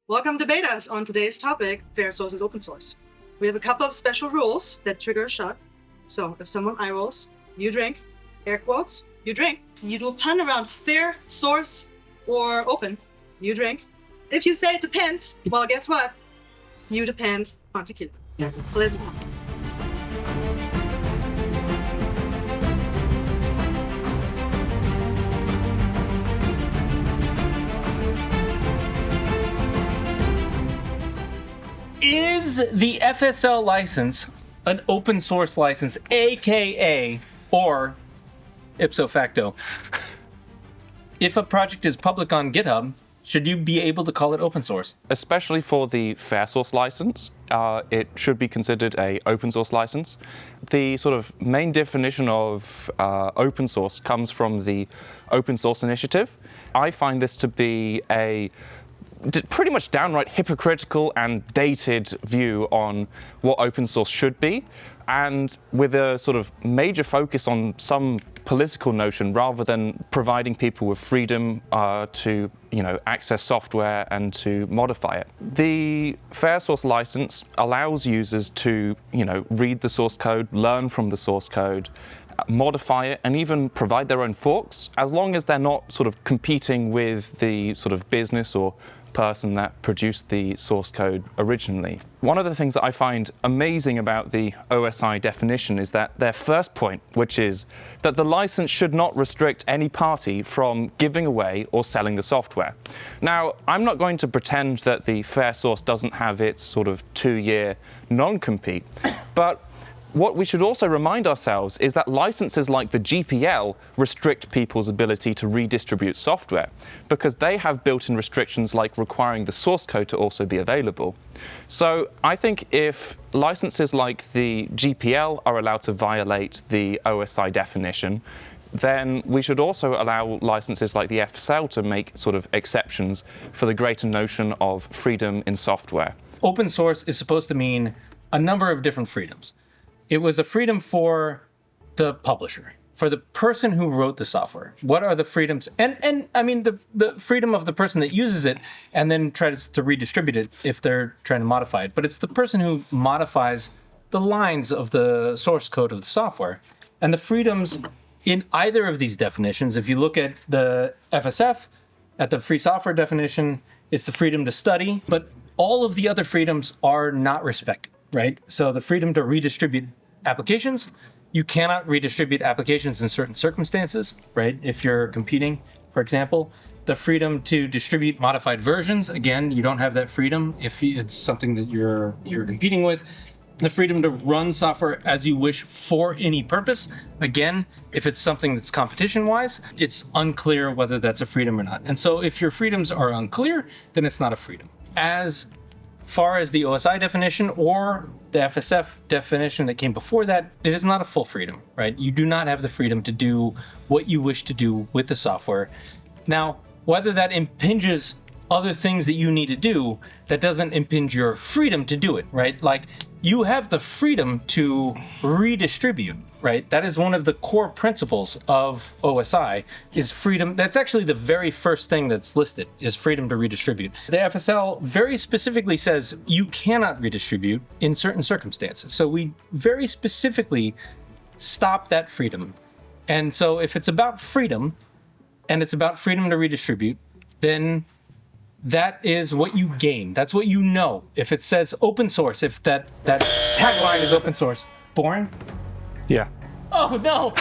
Welcome to debate us on today's topic, fair source is open source. We have a couple of special rules that trigger a shot. So if someone eye rolls, you drink, air quotes, you drink. You do a pun around fair source or open, you drink. If you say it depends, well, guess what? You depend on tequila. Let's go. Is the FSL license an open source license, aka or ipso facto? If a project is public on GitHub, should you be able to call it open source? Especially for the fair source license, it should be considered a open source license. The sort of main definition of open source comes from the Open Source Initiative. I find this to be a pretty much downright hypocritical and dated view on what open source should be, and with a sort of major focus on some political notion rather than providing people with freedom to access software and to modify it. The fair source license allows users to read the source code, learn from the source code, modify it, and even provide their own forks, as long as they're not sort of competing with the sort of business or person that produced the source code originally. One of the things that I find amazing about the OSI definition is that their first point, which is that the license should not restrict any party from giving away or selling the software. Now, I'm not going to pretend that the fair source doesn't have its sort of 2-year non-compete, but what we should also remind ourselves is that licenses like the GPL restrict people's ability to redistribute software because they have built-in restrictions like requiring the source code to also be available. So I think if licenses like the GPL are allowed to violate the OSI definition, then we should also allow licenses like the FSL to make sort of exceptions for the greater notion of freedom in software. Open source is supposed to mean a number of different freedoms. It was a freedom for the publisher, for the person who wrote the software. What are the freedoms? And I mean, the freedom of the person that uses it and then tries to redistribute it if they're trying to modify it. But it's the person who modifies the lines of the source code of the software. And the freedoms in either of these definitions, if you look at the FSF, at the free software definition, it's the freedom to study, but all of the other freedoms are not respected. Right? So the freedom to redistribute applications, you cannot redistribute applications in certain circumstances, right? If you're competing, for example, the freedom to distribute modified versions, again, you don't have that freedom if it's something that you're competing with. The freedom to run software as you wish for any purpose, again, if it's something that's competition-wise, it's unclear whether that's a freedom or not. And so if your freedoms are unclear, then it's not a freedom. As far as the OSI definition or the FSF definition that came before that, it is not a full freedom, right? You do not have the freedom to do what you wish to do with the software. Now, whether that impinges other things that you need to do, that doesn't impinge your freedom to do it, right? Like, you have the freedom to redistribute, right? That is one of the core principles of OSI, is freedom. That's actually the very first thing that's listed, is freedom to redistribute. The FSL very specifically says you cannot redistribute in certain circumstances. So we very specifically stop that freedom. And so if it's about freedom, and it's about freedom to redistribute, then that is what you gain. That's what you know. If it says open source, if that tagline is open source. Boring? Yeah. Oh, no.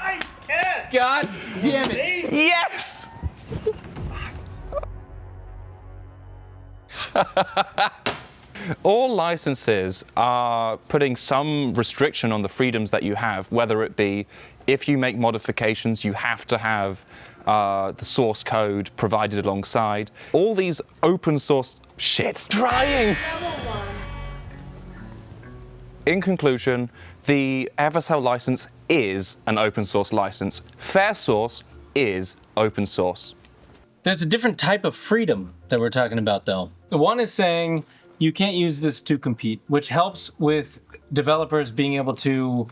Nice catch! God damn it. Yes! All licenses are putting some restriction on the freedoms that you have, whether it be if you make modifications, you have to have the source code provided alongside. All these open source shit's trying. In conclusion, the FSL license is an open source license. Fair source is open source. There's a different type of freedom that we're talking about, though. The one is saying you can't use this to compete, which helps with developers being able to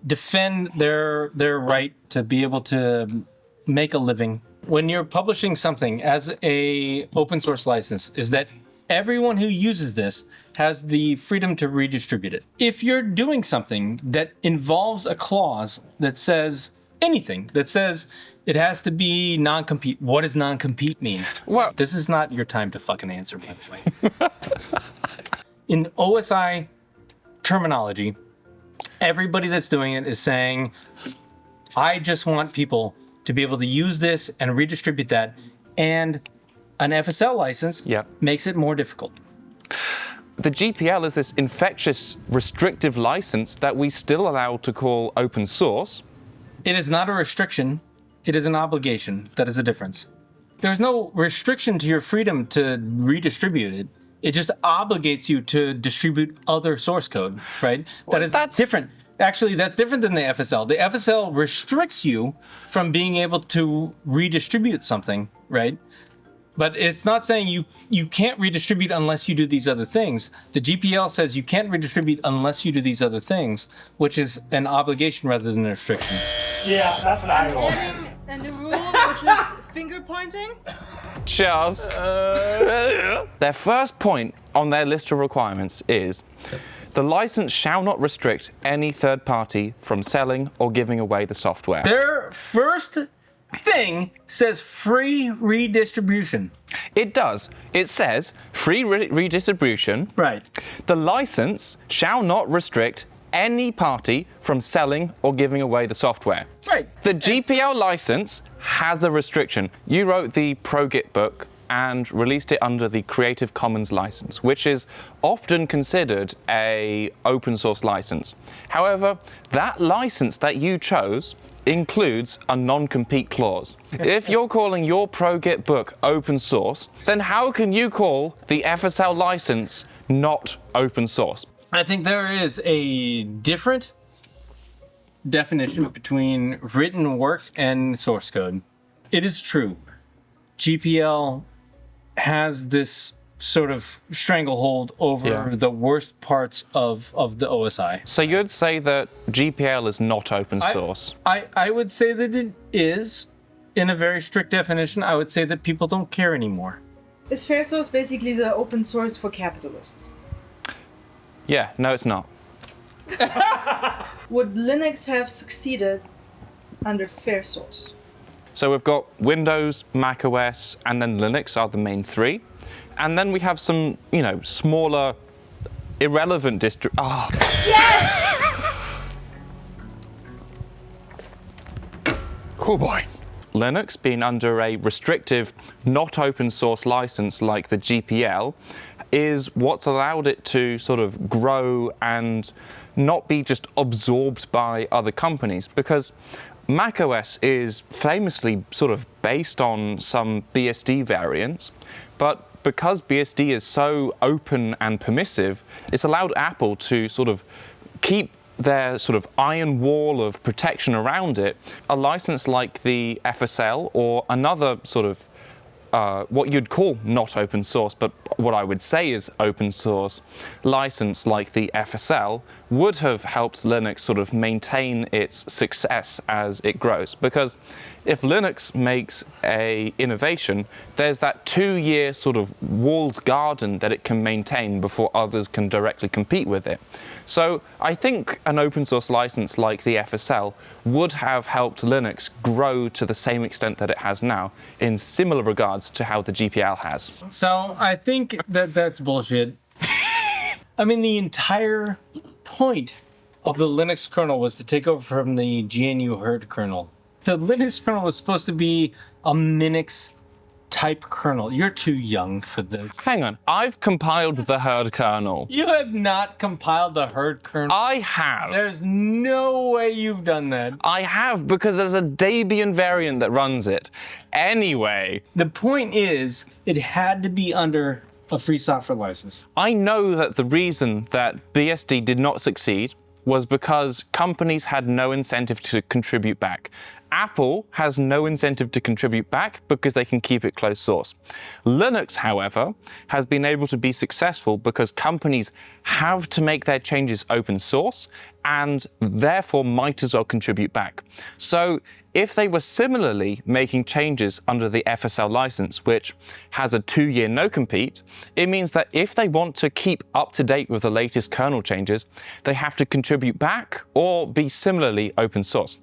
defend their right to be able to make a living when you're publishing something as a open source license is that everyone who uses this has the freedom to redistribute it. If you're doing something that involves a clause that says anything, that says it has to be non-compete, what does non-compete mean? Well, This is not your time to fucking answer, by the way. In OSI terminology, everybody that's doing it is saying, I just want people to be able to use this and redistribute that, and an FSL license makes it more difficult. the GPL is this infectious, restrictive license that we still allow to call open source. It is not a restriction, it is an obligation. That is a difference. There's no restriction to your freedom to redistribute it. It just obligates you to distribute other source code, right? That's different. Actually, that's different than the FSL. The FSL restricts you from being able to redistribute something, right? But it's not saying you can't redistribute unless you do these other things. The GPL says you can't redistribute unless you do these other things, which is an obligation rather than a restriction. Yeah, that's what I roll. And the rule, which is finger pointing. Charles. Their first point on their list of requirements is the license shall not restrict any third party from selling or giving away the software. Their first thing says free redistribution. It does. It says free redistribution. Right. The license shall not restrict any party from selling or giving away the software. Right. The GPL license has a restriction. You wrote the ProGit book and released it under the Creative Commons license, which is often considered a open source license. However, that license that you chose includes a non-compete clause. If you're calling your ProGit book open source, then how can you call the FSL license not open source? I think there is a different definition between written work and source code. It is true. GPL has this sort of stranglehold over the worst parts of the OSI. So you'd say that GPL is not open source? I would say that it is. In a very strict definition, I would say that people don't care anymore. Is fair source basically the open source for capitalists? Yeah, no, it's not. Would Linux have succeeded under fair source? So we've got Windows, Mac OS, and then Linux are the main three. And then we have some, smaller, irrelevant Yes! Oh boy. Linux, being under a restrictive, not open source license like the GPL, is what's allowed it to sort of grow and not be just absorbed by other companies. Because macOS is famously sort of based on some BSD variants, but because BSD is so open and permissive, it's allowed Apple to sort of keep their sort of iron wall of protection around it. A license like the FSL or another sort of what you'd call not open source, but what I would say is open source license like the FSL would have helped Linux sort of maintain its success as it grows. Because if Linux makes a innovation, there's that 2-year sort of walled garden that it can maintain before others can directly compete with it. So I think an open source license like the FSL would have helped Linux grow to the same extent that it has now, in similar regards to how the GPL has. So I think that that's bullshit. I mean, the entire point of the Linux kernel was to take over from the GNU herd kernel. The Linux kernel was supposed to be a Minix type kernel. You're too young for this. Hang on, I've compiled the herd kernel. You have not compiled the herd kernel. I have. There's no way you've done that. I have, because there's a Debian variant that runs it. Anyway. The point is, it had to be under a free software license. I know that the reason that BSD did not succeed was because companies had no incentive to contribute back. Apple has no incentive to contribute back because they can keep it closed source. Linux, however, has been able to be successful because companies have to make their changes open source and therefore might as well contribute back. So If they were similarly making changes under the FSL license, which has a 2-year no-compete, it means that if they want to keep up to date with the latest kernel changes, they have to contribute back or be similarly open source.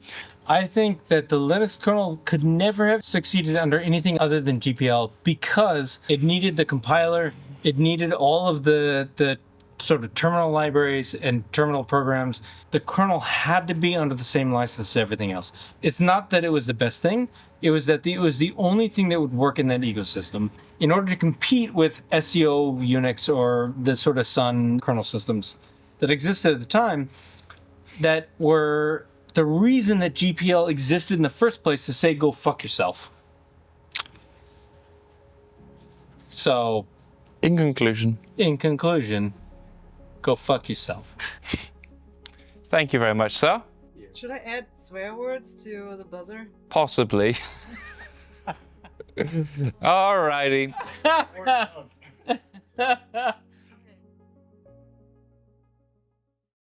I think that the Linux kernel could never have succeeded under anything other than GPL because it needed the compiler, it needed all of the sort of terminal libraries and terminal programs. The kernel had to be under the same license as everything else. It's not that it was the best thing, it was that it was the only thing that would work in that ecosystem. In order to compete with SEO, Unix, or the sort of Sun kernel systems that existed at the time, that were the reason that GPL existed in the first place, to say, go fuck yourself. So, In conclusion, go fuck yourself. thank you very much, sir. Should I add swear words to the buzzer? Possibly. Alrighty. Or no.